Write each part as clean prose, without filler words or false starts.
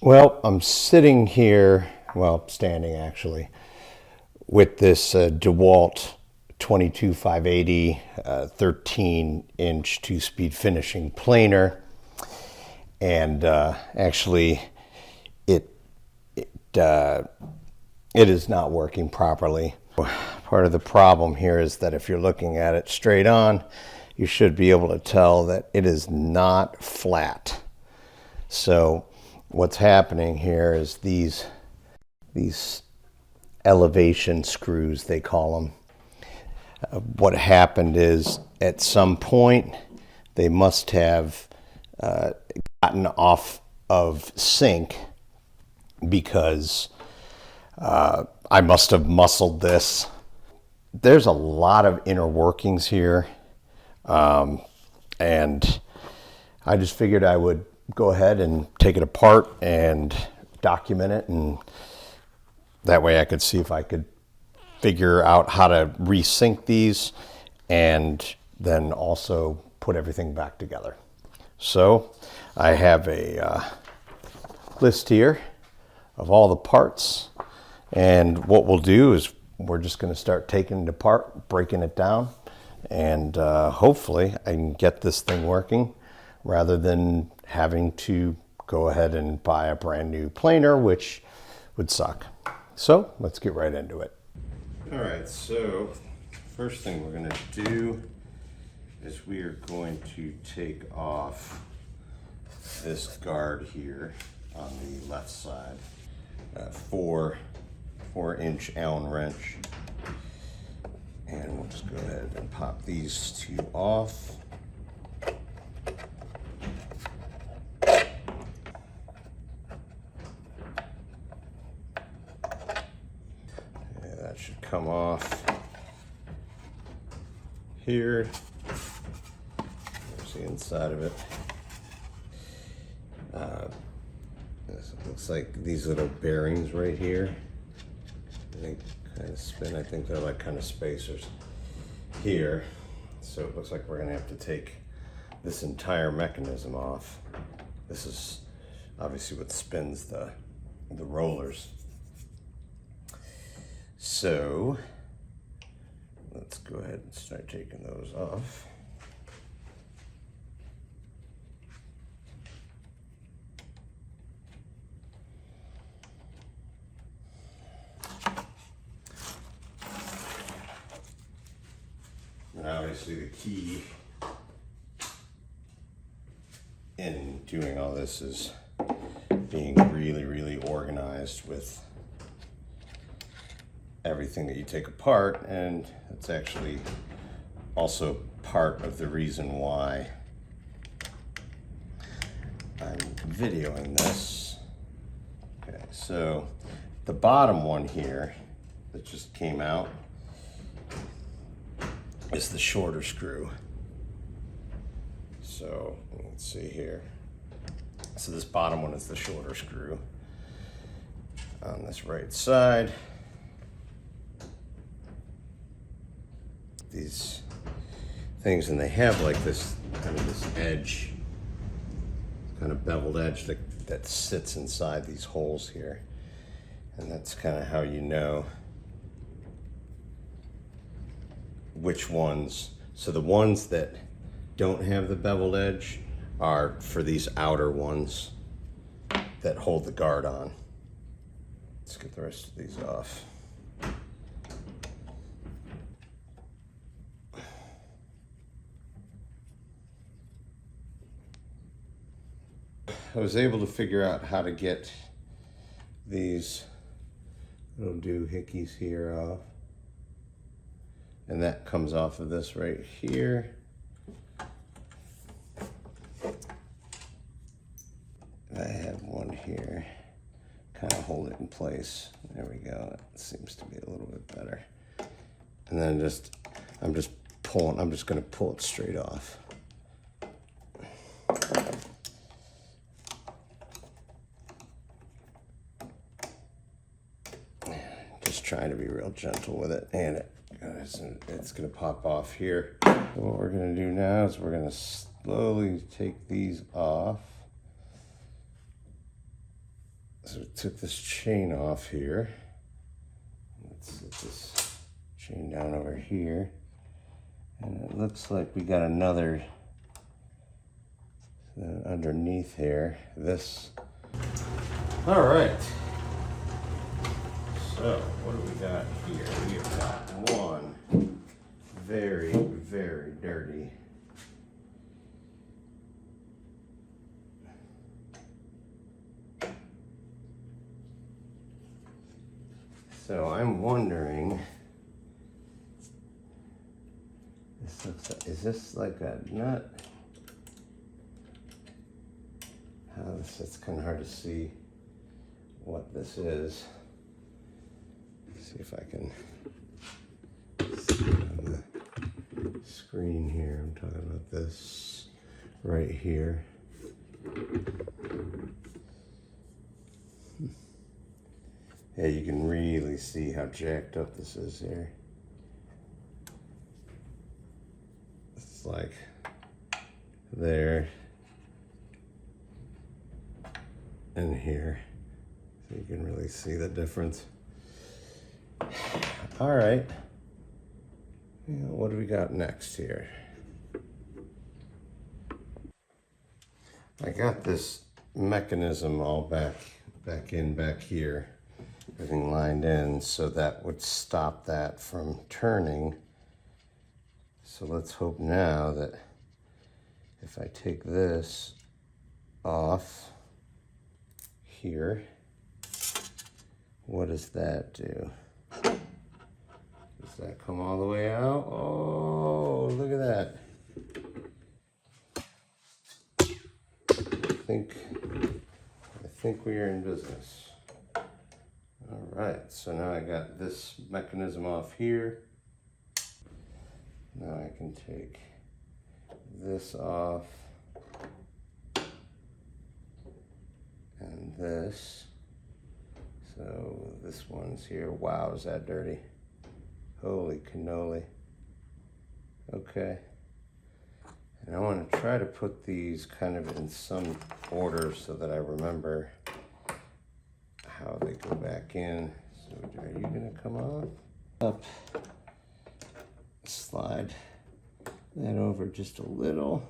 Well, I'm sitting here, well, standing actually, with this DeWalt 22580 13-inch two-speed finishing planer, and actually, it it is not working properly. Part of the problem here is that if you're looking at it straight on, you should be able to tell that it is not flat. So what's happening here is these elevation screws, they call them. What happened is at some point they must have gotten off of sync because I must have muscled this. There's a lot of inner workings here, and I just figured I would go ahead and take it apart and document it, and that way I could see if I could figure out how to resync these and then also put everything back together. So I have a list here of all the parts, and what we'll do is we're just going to start taking it apart, breaking it down, and hopefully I can get this thing working rather than having to go ahead and buy a brand new planer, which would suck. So let's get right into it. All right, so first thing we're going to do is we are going to take off this guard here on the left side, 4-inch Allen wrench, and we'll just go ahead and pop these two off. Yeah, that should come off here. There's the inside of it. It looks like these little bearings right here, they kind of spin. I think they're like kind of spacers here. So it looks like we're going to have to take this entire mechanism off. This is obviously what spins the rollers. So let's go ahead and start taking those off. And obviously the key in doing all this is being really, really organized with everything that you take apart, and it's actually also part of the reason why I'm videoing this. Okay, so the bottom one here that just came out is the shorter screw. So let's see here. So this bottom one is the shorter screw on this right side. These things, and they have like this kind of this edge, kind of beveled edge that sits inside these holes here, and that's kind of how you know which ones. So the ones that don't have the beveled edge are for these outer ones that hold the guard on. Let's get the rest of these off. I was able to figure out how to get these little doohickeys here off. And that comes off of this right here. I have one here, kind of hold it in place. There we go. That seems to be a little bit better. And then I'm just going to pull it straight off. Just trying to be real gentle with it, and it's going to pop off here. So what we're going to do now is we're going to slowly take these off. So we took this chain off here. Let's set this chain down over here. And it looks like we got another underneath here. This. All right. So what do we got here? We have got one very, very dirty so I'm wondering, this looks like, is this like a nut? It's kind of hard to see what this is. See if I can see it on the screen here. I'm talking about this right here. Yeah, you can really see how jacked up this is here. It's like there and here. So you can really see the difference. All right, what do we got next here? I got this mechanism all back here, everything lined in, so that would stop that from turning. So let's hope now that if I take this off here, what does that do? Does that come all the way out? Oh, look at that. I think we are in business. All right, so now I got this mechanism off here. Now I can take this off and this. So this one's here. Wow, is that dirty? Holy cannoli. Okay. And I want to try to put these kind of in some order so that I remember how they go back in. So are you going to come off? Up. Slide that over just a little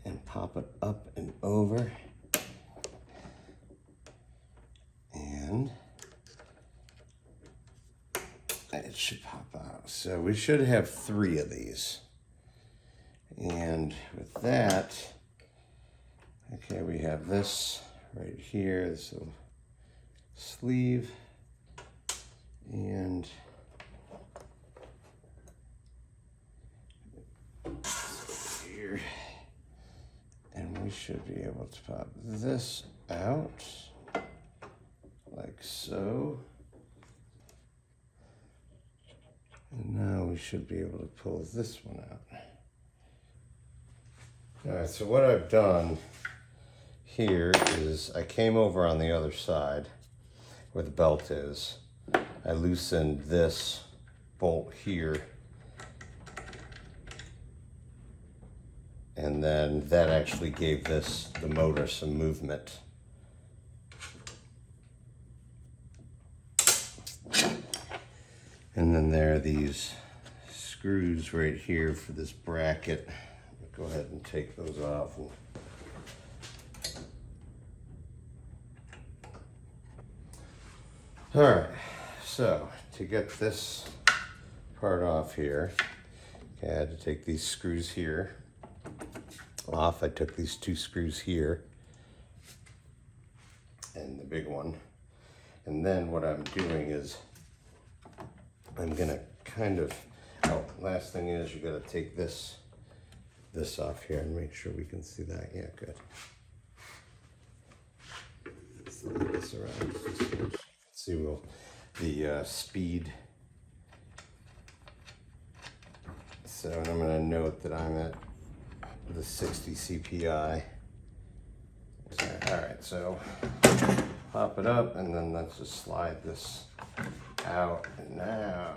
and pop it up and over. And it should pop out. So we should have 3 of these. And with that, okay, we have this right here, this little sleeve, and here, and we should be able to pop this out like so. And now we should be able to pull this one out. All right, so what I've done here is I came over on the other side where the belt is. I loosened this bolt here, and then that actually gave the motor some movement. And then there are these screws right here for this bracket. Go ahead and take those off. All right, so to get this part off here, okay, I had to take these screws here off. I took these 2 screws here and the big one. And then what I'm doing is I'm gonna kind of, last thing is you gotta take this off here and make sure we can see that. Yeah, good. Slide this around just so you can see the speed. So I'm going to note that I'm at the 60 CPI. All right, so pop it up and then let's just slide this out. And now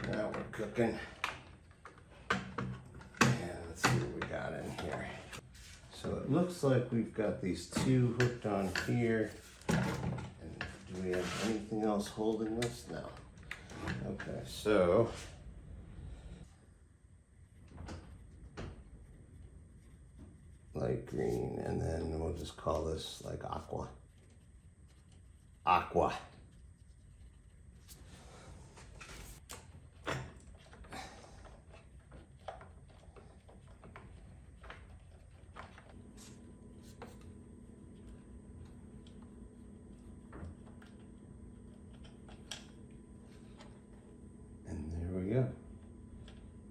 we're cooking. Let's see what we got in here. So it looks like we've got these two hooked on here. And do we have anything else holding this? No. Okay, so light green, and then we'll just call this like aqua. Aqua. And there we go.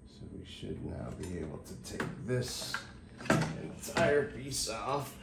So we should now be able to take this entire piece off.